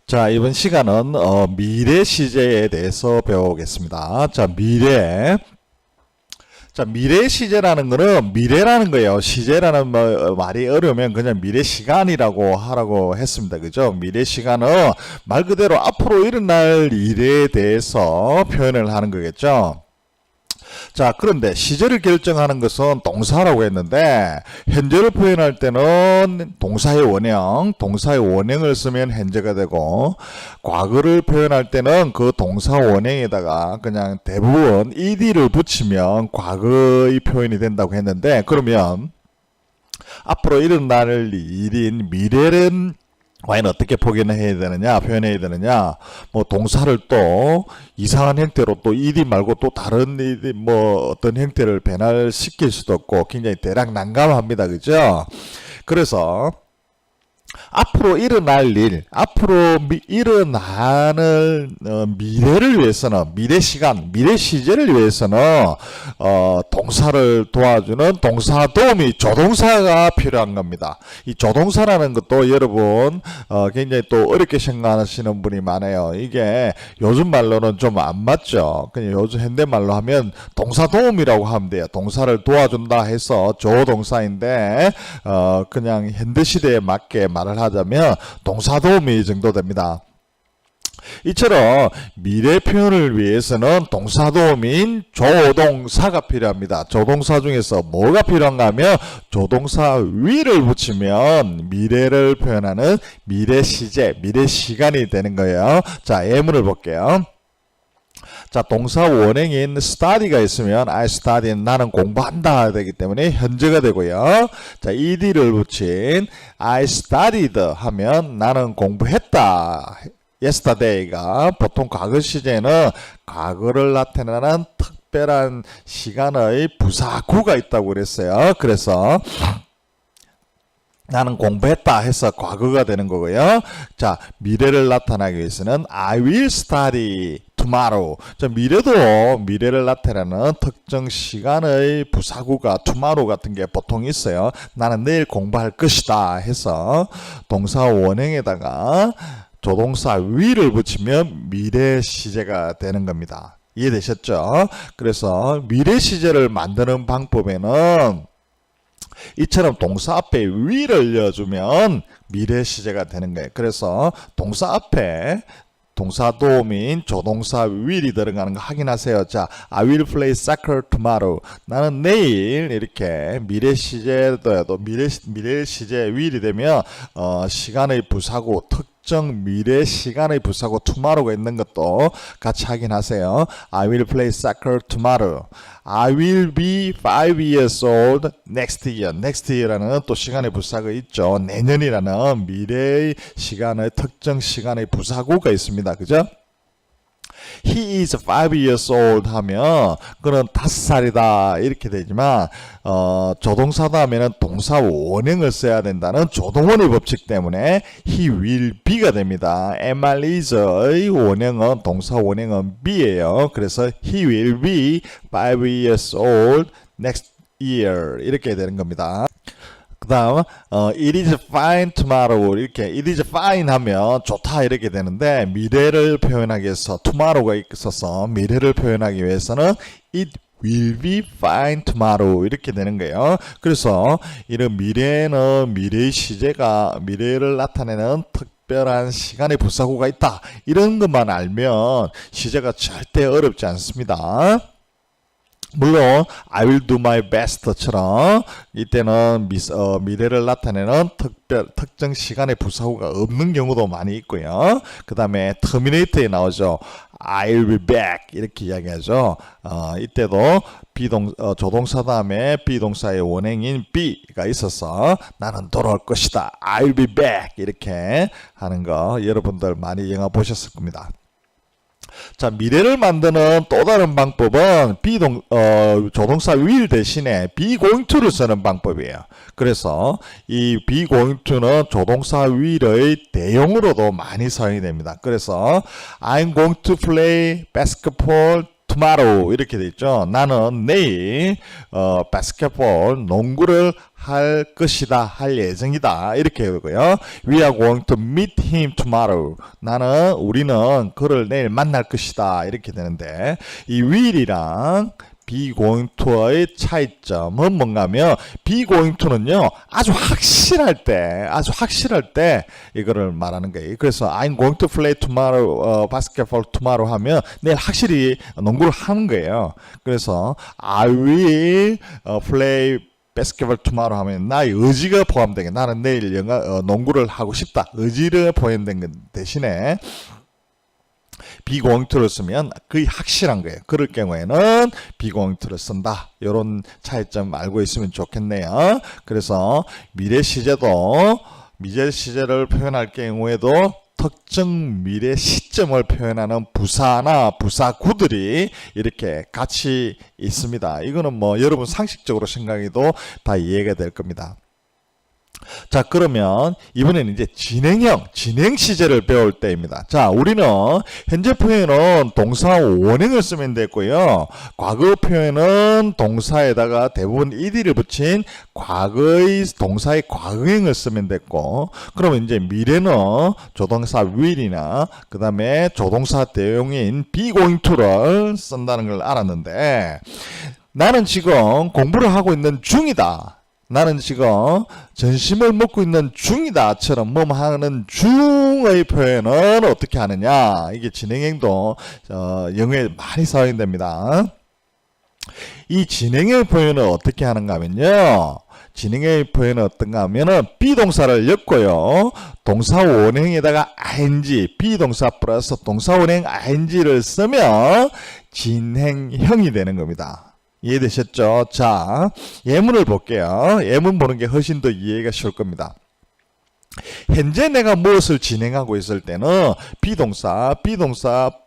자, 이번 시간은 미래 시제에 대해서 배우겠습니다. 자, 미래. 자, 미래 시제라는 거는 미래라는 거예요. 시제라는 말이 어려우면 그냥 미래 시간이라고 하라고 했습니다. 그죠? 미래 시간은 말 그대로 앞으로 일어날 일에 대해서 표현을 하는 거겠죠. 자, 그런데 시제를 결정하는 것은 동사라고 했는데 현재를 표현할 때는 동사의 원형을 쓰면 현재가 되고, 과거를 표현할 때는 그 동사 원형에다가 그냥 대부분 ed를 붙이면 과거의 표현이 된다고 했는데, 그러면 앞으로 일어날 일인 미래는 과연 어떻게 표현해야 되느냐, 뭐 동사를 또 이상한 형태로 또 ed 말고 또 다른 어떤 형태를 변화시킬 수도 없고 굉장히 대략 난감합니다. 그죠? 그래서 앞으로 일어날 일, 앞으로 일어나는 미래를 위해서는, 미래 시간, 미래 시제를 위해서는 동사를 도와주는 동사 도우미 조동사가 필요한 겁니다. 이 조동사라는 것도 여러분 굉장히 또 어렵게 생각하시는 분이 많아요. 이게 요즘 말로는 좀 안 맞죠. 그냥 요즘 현대말로 하면 동사 도우미라고 하면 돼요. 동사를 도와준다 해서 조동사인데 그냥 현대시대에 맞게 말을 하자면 동사도우미 정도 됩니다. 이처럼 미래 표현을 위해서는 동사도우미인 조동사가 필요합니다. 조동사 중에서 뭐가 필요한가 하면 조동사 위를 붙이면 미래를 표현하는 미래 시제, 미래 시간이 되는 거예요. 자, 예문을 볼게요. 자, 동사 원형인 study가 있으면 I study, 나는 공부한다 되기 때문에 현재가 되고요. 자, ed를 붙인 I studied 하면 나는 공부했다. yesterday가 보통 과거 시제는 과거를 나타내는 특별한 시간의 부사구가 있다고 그랬어요. 그래서 나는 공부했다 해서 과거가 되는 거고요. 자, 미래를 나타내기 위해서는 I will study tomorrow. 자, 미래를 나타내는 특정 시간의 부사구가 tomorrow 같은 게 보통 있어요. 나는 내일 공부할 것이다 해서 동사 원형에다가 조동사 will을 붙이면 미래 시제가 되는 겁니다. 이해되셨죠? 그래서 미래 시제를 만드는 방법에는 이처럼 동사 앞에 will을 넣어주면 미래 시제가 되는 거예요. 그래서 동사 앞에 동사 도우미인 조동사 will이 들어가는 거 확인하세요. 자, I will play soccer tomorrow. 나는 내일 이렇게 미래 시제도 미래 시제 will이 되면 시간의 부사구 특정 미래 시간의 부사구 tomorrow가 있는 것도 같이 확인하세요. I will play soccer tomorrow. I will be 5 years old next year. next year라는 또 시간의 부사가 있죠. 내년이라는 미래의 시간의 특정 시간의 부사구가 있습니다. 그죠? He is 5 years old 하면 그는 5살이다 이렇게 되지만 조동사다 하면은 동사 원형을 써야 된다는 조동원의 법칙 때문에 he will be가 됩니다. am is의 원형은 동사 원형은 be예요. 그래서 he will be 5 years old next year 이렇게 되는 겁니다. 그 다음 it is fine tomorrow 이렇게 it is fine 하면 좋다 이렇게 되는데 미래를 표현하기 위해서 tomorrow가 있어서 미래를 표현하기 위해서는 it will be fine tomorrow 이렇게 되는 거예요. 그래서 이런 미래는 미래의 시제가 미래를 나타내는 특별한 시간의 부사구가 있다. 이런 것만 알면 시제가 절대 어렵지 않습니다. 물론 I will do my best처럼 이때는 미래를 나타내는 특정 시간의 부사구가 없는 경우도 많이 있고요. 그 다음에 terminate에 나오죠. I'll be back 이렇게 이야기하죠. 이때도 조동사 다음에 비동사의 원형인 be가 있어서 나는 돌아올 것이다. I'll be back 이렇게 하는 거 여러분들 많이 영화 보셨을 겁니다. 자, 미래를 만드는 또 다른 방법은 조동사 will 대신에 be going to를 쓰는 방법이에요. 그래서 이 be going to는 조동사 will의 대용으로도 많이 사용이 됩니다. 그래서 I'm going to play basketball tomorrow 이렇게 돼 있죠. 나는 내일 basketball 농구를 할 것이다, 할 예정이다 이렇게 되고요. We are going to meet him tomorrow. 우리는 그를 내일 만날 것이다 이렇게 되는데 이 will이랑 be going to의 차이점은 뭔가 하면 be going to는요 아주 확실할 때 이거를 말하는 거예요. 그래서 I'm going to play tomorrow basketball tomorrow 하면 내일 확실히 농구를 하는 거예요. 그래서 I will play basketball tomorrow 하면 나의 의지가 포함된 게 나는 내일 농구를 하고 싶다. 의지를 포함된 것 대신에 be going to를 쓰면 거의 확실한 거예요. 그럴 경우에는 be going to를 쓴다. 이런 차이점 알고 있으면 좋겠네요. 그래서 미래 시제도 미래 시제를 표현할 경우에도 특정 미래 시점을 표현하는 부사나 부사구들이 이렇게 같이 있습니다. 이거는 뭐 여러분 상식적으로 생각해도 다 이해가 될 겁니다. 자, 그러면 이번에는 이제 진행 시제를 배울 때입니다. 자, 우리는 현재 표현은 동사 원형을 쓰면 되고요. 과거 표현은 동사에다가 대부분 ed를 붙인 과거의 동사의 과거형을 쓰면 됐고, 그러면 이제 미래는 조동사 will이나 그 다음에 조동사 대용인 be going to를 쓴다는 걸 알았는데, 나는 지금 공부를 하고 있는 중이다. 나는 지금 전심을 먹고 있는 중이다처럼 뭐 하는 중의 표현은 어떻게 하느냐. 이게 진행형도 영어에 많이 사용됩니다. 이 진행형 표현을 어떻게 하는가 하면요. 진행형 표현은 어떤가 하면은 비동사를 엮고요. 동사 원형에다가 ing, 비동사 플러스 동사 원형 ing를 쓰면 진행형이 되는 겁니다. 이해되셨죠? 자, 예문을 볼게요. 예문 보는 게 훨씬 더 이해가 쉬울 겁니다. 현재 내가 무엇을 진행하고 있을 때는 비동사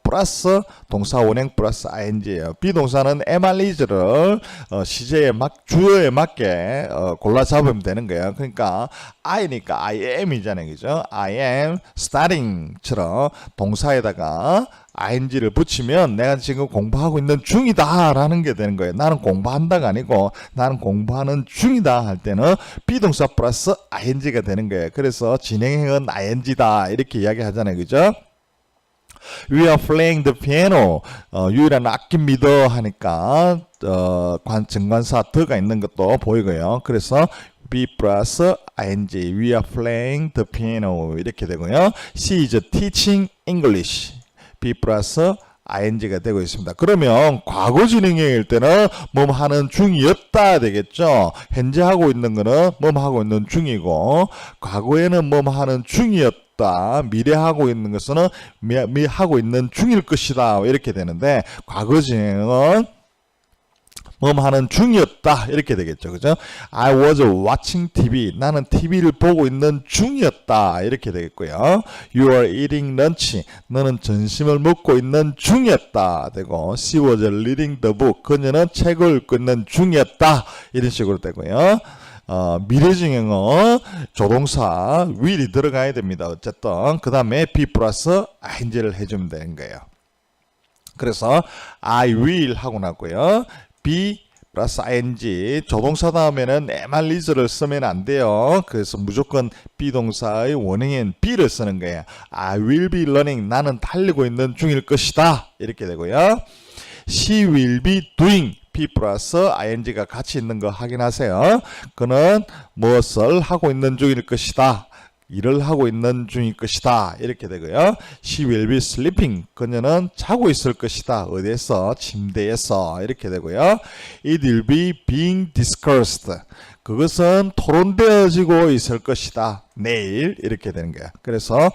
플러스 동사 원형 플러스 ing예요. 비동사는 am, is를 시제에 주어에 맞게 골라 잡으면 되는 거예요. 그러니까 I니까 I am이잖아요. 그죠? I am studying처럼 동사에다가 ing를 붙이면 내가 지금 공부하고 있는 중이다 라는 게 되는 거예요. 나는 공부한다가 아니고 나는 공부하는 중이다 할 때는 비동사 플러스 ing가 되는 거예요. 그래서 진행형은 ing다 이렇게 이야기하잖아요. 그죠? We are playing the piano. 유일한 악기입니다 하니까 정관사 더가 있는 것도 보이고요. 그래서 be plus ing. We are playing the piano 이렇게 되고요. She is teaching English. be plus ing가 되고 있습니다. 그러면 과거 진행형일 때는 뭐 하는 중이었다 되겠죠. 현재 하고 있는 거는 뭐 하고 있는 중이고, 과거에는 뭐 하는 중이었다. 미래 하고 있는 것은 하고 있는 중일 것이다 이렇게 되는데, 과거 진행은 뭐 하는 중이었다 이렇게 되겠죠. 그죠? I was watching TV. 나는 TV를 보고 있는 중이었다 이렇게 되겠고요. You are eating lunch. 너는 점심을 먹고 있는 중이었다 되고, She was reading the book. 그녀는 책을 읽고 있는 중이었다 이런 식으로 되고요. 미래 진행은 조동사 will이 들어가야 됩니다. 어쨌든 그 다음에 be 플러스 ing를 해주면 되는 거예요. 그래서 I will 하고 나고요. be 플러스 ing 조동사 다음에는 am, is를 쓰면 안 돼요. 그래서 무조건 비동사의 원형인 be를 쓰는 거예요. I will be running. 나는 달리고 있는 중일 것이다 이렇게 되고요. She will be doing. be 플러스 ing가 같이 있는 거 확인하세요. 그는 무엇을 하고 있는 중일 것이다. 일을 하고 있는 중일 것이다 이렇게 되고요. She will be sleeping. 그녀는 자고 있을 것이다. 어디에서? 침대에서 이렇게 되고요. It will be being discussed. 그것은 토론되어지고 있을 것이다. 내일 이렇게 되는 거야. 그래서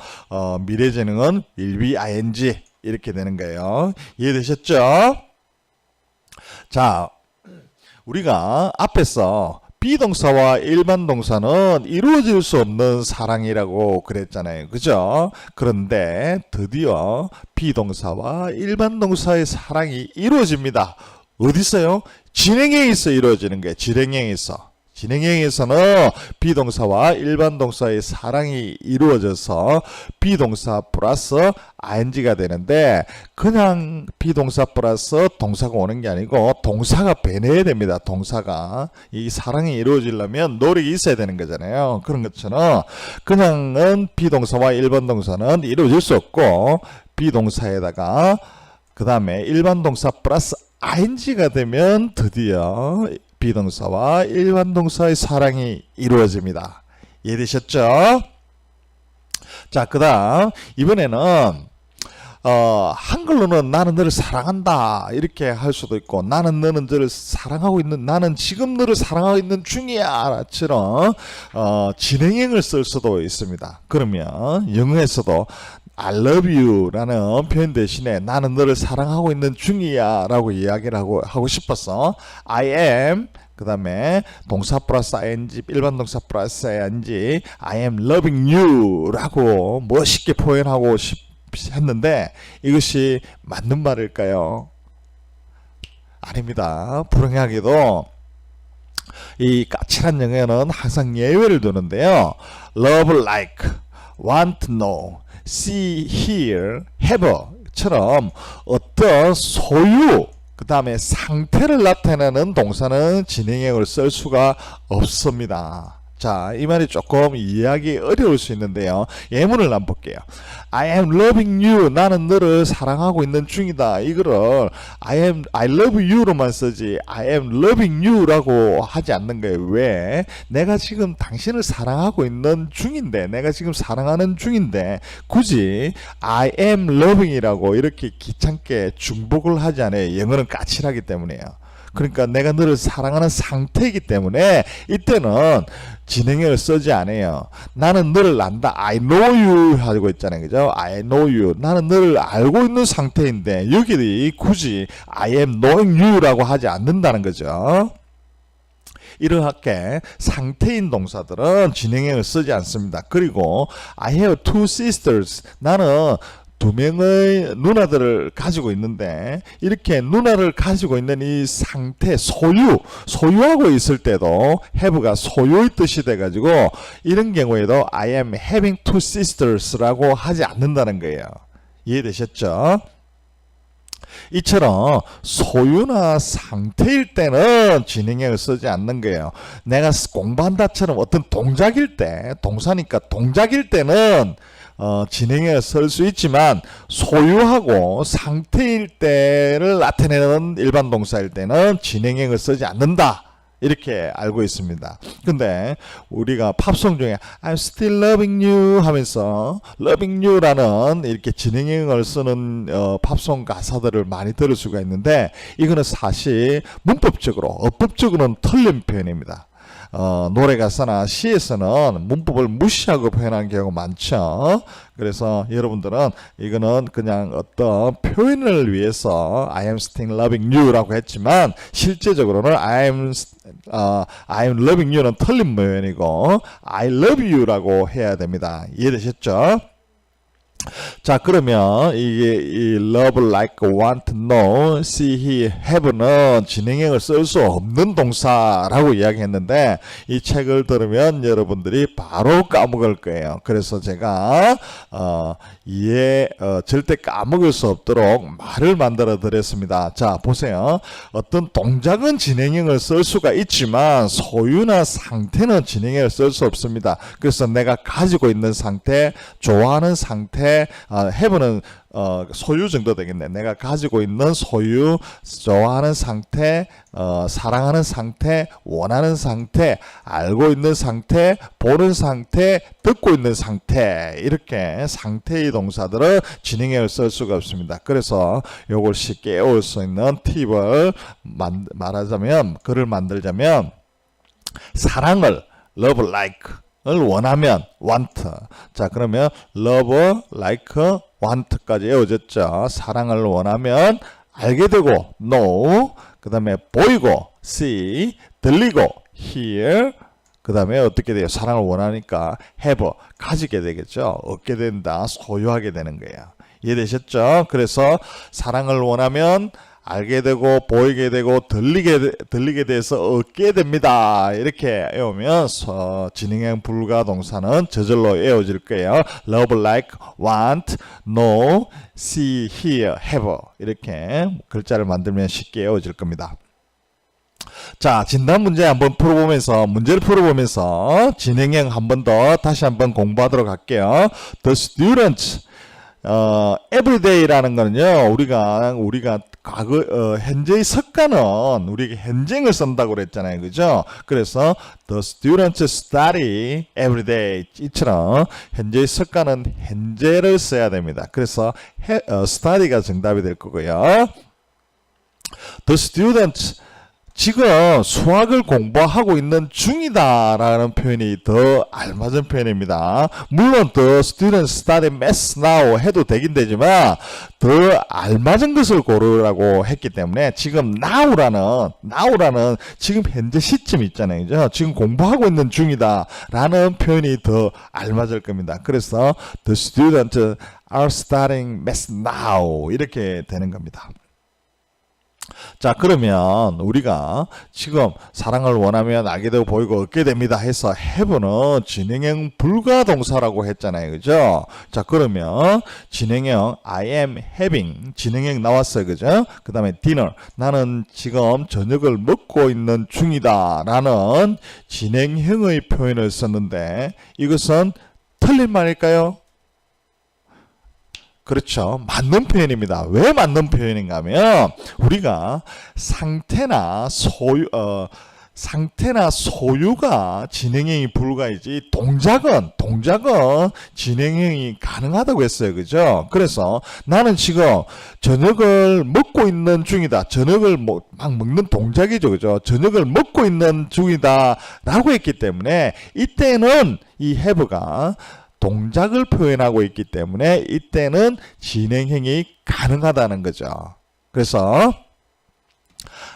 미래 진행은 will be ing 이렇게 되는 거예요. 이해되셨죠? 자, 우리가 앞에서 비동사와 일반 동사는 이루어질 수 없는 사랑이라고 그랬잖아요. 그죠? 그런데 드디어 비동사와 일반 동사의 사랑이 이루어집니다. 어디 있어요? 진행에 있어 이루어지는 거예요. 진행에 있어. 진행형에서는 비동사와 일반 동사의 사랑이 이루어져서 비동사 플러스 ing가 되는데 그냥 비동사 플러스 동사가 오는 게 아니고 동사가 배내야 됩니다. 동사가. 이 사랑이 이루어지려면 노력이 있어야 되는 거잖아요. 그런 것처럼 그냥은 비동사와 일반 동사는 이루어질 수 없고 비동사에다가 그 다음에 일반 동사 플러스 ing가 되면 드디어 비동사와 일반 동사의 사랑이 이루어집니다. 이해되셨죠? 자, 그 다음 이번에는 한글로는 나는 너를 사랑한다 이렇게 할 수도 있고 나는 너는 너를 사랑하고 있는 나는 지금 너를 사랑하고 있는 중이야 처럼 진행형을 쓸 수도 있습니다. 그러면 영어에서도 I love you 라는 표현 대신에 나는 너를 사랑하고 있는 중이야 라고 이야기를 하고 싶어서 I am 그 다음에 동사 플러스 ing 일반 동사 플러스 ing I am loving you 라고 멋있게 표현하고 했는데 이것이 맞는 말일까요? 아닙니다. 불행하게도 이 까칠한 영어는 항상 예외를 두는데요. love like, want to know, see, hear, have 처럼 어떤 소유 그 다음에 상태를 나타내는 동사는 진행형을 쓸 수가 없습니다. 자, 이 말이 조금 이해하기 어려울 수 있는데요. 예문을 한번 볼게요. I am loving you. 나는 너를 사랑하고 있는 중이다. 이거를 I love you로만 쓰지 I am loving you라고 하지 않는 거예요. 왜? 내가 지금 당신을 사랑하고 있는 중인데 내가 지금 사랑하는 중인데 굳이 I am loving이라고 이렇게 귀찮게 중복을 하지 않아요. 영어는 까칠하기 때문에요. 그러니까 내가 너를 사랑하는 상태이기 때문에 이때는 진행형을 쓰지 않아요. 나는 너를 안다. I know you 하고 있잖아요. 그죠? I know you. 나는 너를 알고 있는 상태인데 여기 굳이 I am knowing you라고 하지 않는다는 거죠. 이렇게 상태인 동사들은 진행형을 쓰지 않습니다. 그리고 I have two sisters. 나는 두 명의 누나들을 가지고 있는데 이렇게 누나를 가지고 있는 이 상태 소유하고 있을 때도 have가 소유의 뜻이 돼가지고 이런 경우에도 I am having two sisters라고 하지 않는다는 거예요. 이해되셨죠? 이처럼 소유나 상태일 때는 진행형을 쓰지 않는 거예요. 내가 공부한다처럼 어떤 동작일 때 동사니까 동작일 때는 진행형을 쓸 수 있지만 소유하고 상태일 때를 나타내는 일반 동사일 때는 진행형을 쓰지 않는다. 이렇게 알고 있습니다. 근데 우리가 팝송 중에 I'm still loving you 하면서 loving you라는 이렇게 진행형을 쓰는 팝송 가사들을 많이 들을 수가 있는데 이거는 사실 문법적으로 어법적으로는 틀린 표현입니다. 노래 가사나 시에서는 문법을 무시하고 표현하는 경우가 많죠. 그래서 여러분들은 이거는 그냥 어떤 표현을 위해서 I am still loving you 라고 했지만 실제적으로는 I am loving you는 틀린 표현이고 I love you 라고 해야 됩니다. 이해되셨죠? 자, 그러면 이게 이 love like want to know see he have는 진행형을 쓸 수 없는 동사라고 이야기했는데 이 책을 들으면 여러분들이 바로 까먹을 거예요. 그래서 제가 절대 까먹을 수 없도록 말을 만들어 드렸습니다. 자, 보세요. 어떤 동작은 진행형을 쓸 수가 있지만 소유나 상태는 진행형을 쓸 수 없습니다. 그래서 내가 가지고 있는 상태, 좋아하는 상태, have는 소유 정도 되겠네. 내가 가지고 있는 소유, 좋아하는 상태, 사랑하는 상태, 원하는 상태, 알고 있는 상태, 보는 상태, 듣고 있는 상태 이렇게 상태의 동사들은 진행형을 쓸 수가 없습니다. 그래서 이걸 쉽게 외울 수 있는 팁을 말하자면 글을 만들자면 사랑을 love like 을 원하면 want. 자, 그러면 love, like, want까지 외워졌죠. 사랑을 원하면 알게 되고 know, 그 다음에 보이고 see, 들리고 hear, 그 다음에 어떻게 돼요? 사랑을 원하니까 have, 가지게 되겠죠. 얻게 된다, 소유하게 되는 거예요. 이해되셨죠? 그래서 사랑을 원하면 알게 되고 보이게 되고 들리게 돼서 얻게 됩니다. 이렇게 외우면 진행형 불가 동사는 저절로 외워질 거예요. love, like, want, know, see, hear, have 이렇게 글자를 만들면 쉽게 외워질 겁니다. 자, 진단 문제 한번 풀어보면서 문제를 풀어보면서 진행형 한 번 더 다시 한번 공부하도록 할게요. The students everyday라는 거는요, 우리가 과거 현재의 습관은 우리가 현재형을 쓴다고 그랬잖아요, 그죠? 그래서 the students study everyday 이처럼 현재의 습관은 현재를 써야 됩니다. 그래서 study가 정답이 될 거고요. The students 지금 수학을 공부하고 있는 중이다라는 표현이 더 알맞은 표현입니다. 물론 the students study math now 해도 되긴 되지만 더 알맞은 것을 고르라고 했기 때문에 지금 now라는 지금 현재 시점 있잖아요. 그죠? 지금 공부하고 있는 중이다라는 표현이 더 알맞을 겁니다. 그래서 the students are studying math now 이렇게 되는 겁니다. 자, 그러면 우리가 지금 사랑을 원하면 알게 되고 보이고 얻게 됩니다 해서 have는 진행형 불가동사라고 했잖아요, 그죠? 자, 그러면 진행형 I am having 진행형 나왔어요, 그죠? 그 다음에 dinner 나는 지금 저녁을 먹고 있는 중이다 라는 진행형의 표현을 썼는데 이것은 틀린 말일까요? 그렇죠. 맞는 표현입니다. 왜 맞는 표현인가 하면 우리가 상태나 소유가 진행형이 불가이지 동작은 진행형이 가능하다고 했어요. 그죠? 그래서 나는 지금 저녁을 먹고 있는 중이다. 저녁을 막 먹는 동작이죠. 그죠? 저녁을 먹고 있는 중이다 라고 했기 때문에 이때는 이 have가 동작을 표현하고 있기 때문에 이때는 진행형이 가능하다는 거죠. 그래서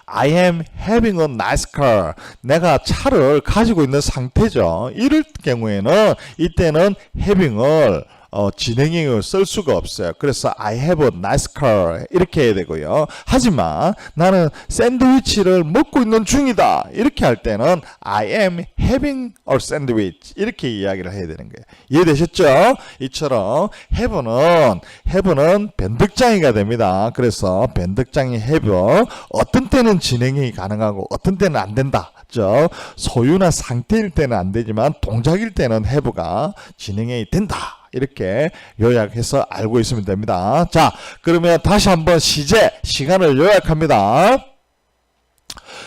I am having a nice car. 내가 차를 가지고 있는 상태죠. 이럴 경우에는 이때는 having을 진행형을 쓸 수가 없어요. 그래서 I have a nice car 이렇게 해야 되고요. 하지만 나는 샌드위치를 먹고 있는 중이다 이렇게 할 때는 I am having a sandwich 이렇게 이야기를 해야 되는 거예요. 이해되셨죠? 이처럼 have는 변덕장이가 됩니다. 그래서 변덕장이 have 어떤 때는 진행형이 가능하고 어떤 때는 안 된다. 소유나 상태일 때는 안 되지만 동작일 때는 have가 진행형이 된다. 이렇게 요약해서 알고 있으면 됩니다. 자, 그러면 다시 한번 시간을 요약합니다.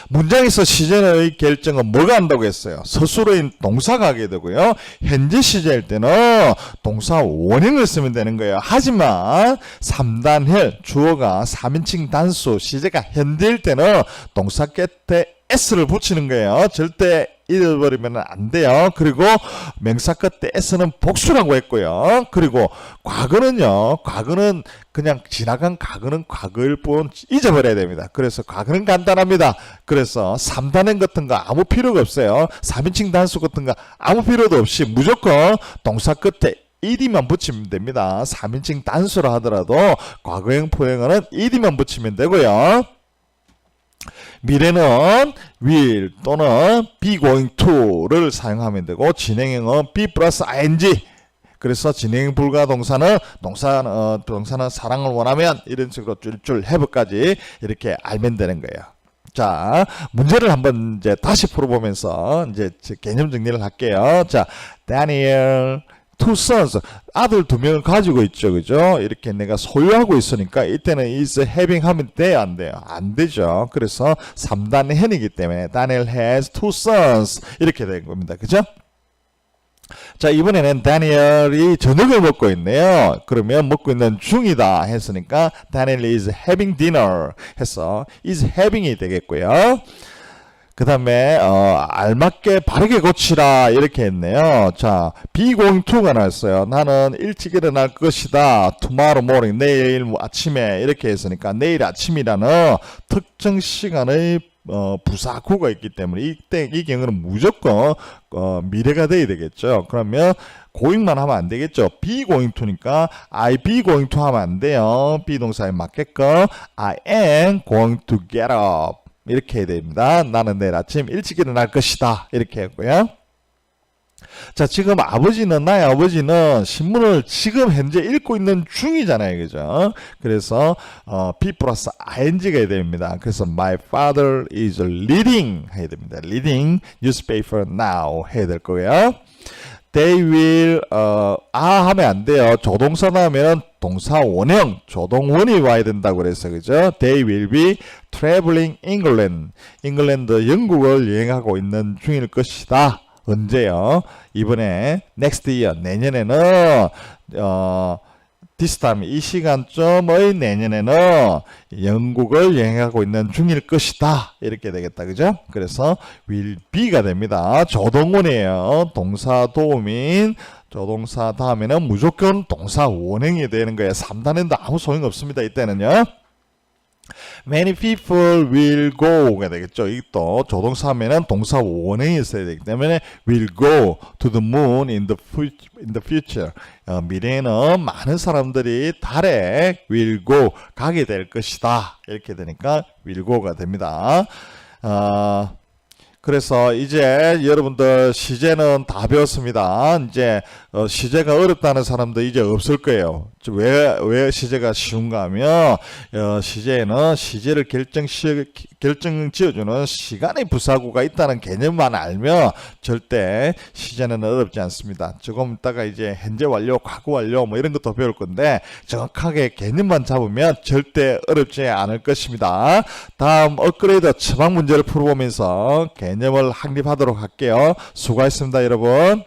문장에서 시제의 결정은 뭐가 한다고 했어요? 서술어인 동사가 하게 되고요. 현재 시제일 때는 동사 원형을 쓰면 되는 거예요. 하지만 3단헬 주어가 3인칭 단수 시제가 현재일 때는 동사 끝에 s를 붙이는 거예요. 절대 잃어버리면 안 돼요. 그리고 명사 끝에 s는 복수라고 했고요. 그리고 과거는 그냥 지나간 과거는 과거일 뿐 잊어버려야 됩니다. 그래서 과거는 간단합니다. 그래서 3단행 같은 거 아무 필요가 없어요. 3인칭 단수 같은 거 아무 필요도 없이 무조건 동사 끝에 ed만 붙이면 됩니다. 3인칭 단수라 하더라도 과거형 포형어는 ed만 붙이면 되고요. 미래는 will 또는 be going to를 사용하면 되고 진행형은 be 플러스 ing 그래서 진행 불가 동사는 사랑을 원하면 이런 식으로 줄줄 have까지 이렇게 알면 되는 거예요. 자, 문제를 한번 이제 다시 풀어보면서 이제 개념 정리를 할게요. 자, Daniel two sons 아들 2명을 가지고 있죠, 그죠? 이렇게 내가 소유하고 있으니까 이때는 is having 하면 돼요, 안 돼요? 안 되죠. 그래서 3단 hen이기 때문에 Daniel has two sons 이렇게 된 겁니다, 그죠? 자, 이번에는 다니엘이 저녁을 먹고 있네요. 그러면 먹고 있는 중이다 했으니까 Daniel is having dinner 해서 is having이 되겠고요. 그 다음에 알맞게 바르게 고치라 이렇게 했네요. 자, be going to가 나왔어요. 나는 일찍 일어날 것이다. tomorrow morning 내일 아침에 이렇게 했으니까 내일 아침이라는 특정 시간의 부사구가 있기 때문에 이 경우는 무조건 미래가 돼야 되겠죠. 그러면 going만 하면 안 되겠죠. be going to니까 I be going to 하면 안 돼요. 비동사에 맞게끔 I am going to get up 이렇게 해야 됩니다. 나는 내일 아침 일찍 일어날 것이다. 이렇게 했고요. 자, 지금 나의 아버지는 신문을 지금 현재 읽고 있는 중이잖아요. 그죠? 그래서 be 플러스 ing가 해야 됩니다. 그래서 my father is reading 해야 됩니다. reading newspaper now 해야 될 거고요. They will 하면 안 돼요. 조동사 나오면 동사 원형 조동원이 와야 된다고 그래서 그죠? They will be traveling England. 잉글랜드 영국을 여행하고 있는 중일 것이다. 언제요? 이번에 next year 내년에는 this time 이 시간쯤의 내년에는 영국을 여행하고 있는 중일 것이다. 이렇게 되겠다. 그죠? 그래서 will be가 됩니다. 조동원이에요. 동사 도우민 조동사 다음에는 무조건 동사 원형이 되는 거예요. 3단에도 아무 소용 없습니다. 이때는요. Many people will go가 되겠죠. 이또 조동사 하면은 동사 원형이 있어야 되기 때문에 will go to the moon in the future. 미래에는 많은 사람들이 달에 will go 가게 될 것이다. 이렇게 되니까 will go가 됩니다. 그래서 이제 여러분들 시제는 다 배웠습니다. 이제 시제가 어렵다는 사람도 이제 없을 거예요. 왜 시제가 쉬운가 하면 시제에는 시제를 결정 지어주는 시간의 부사구가 있다는 개념만 알면 절대 시제는 어렵지 않습니다. 조금 있다가 이제 현재 완료, 과거 완료 뭐 이런 것도 배울 건데 정확하게 개념만 잡으면 절대 어렵지 않을 것입니다. 다음 업그레이드 처방 문제를 풀어보면서 개념을 확립하도록 할게요. 수고하셨습니다, 여러분.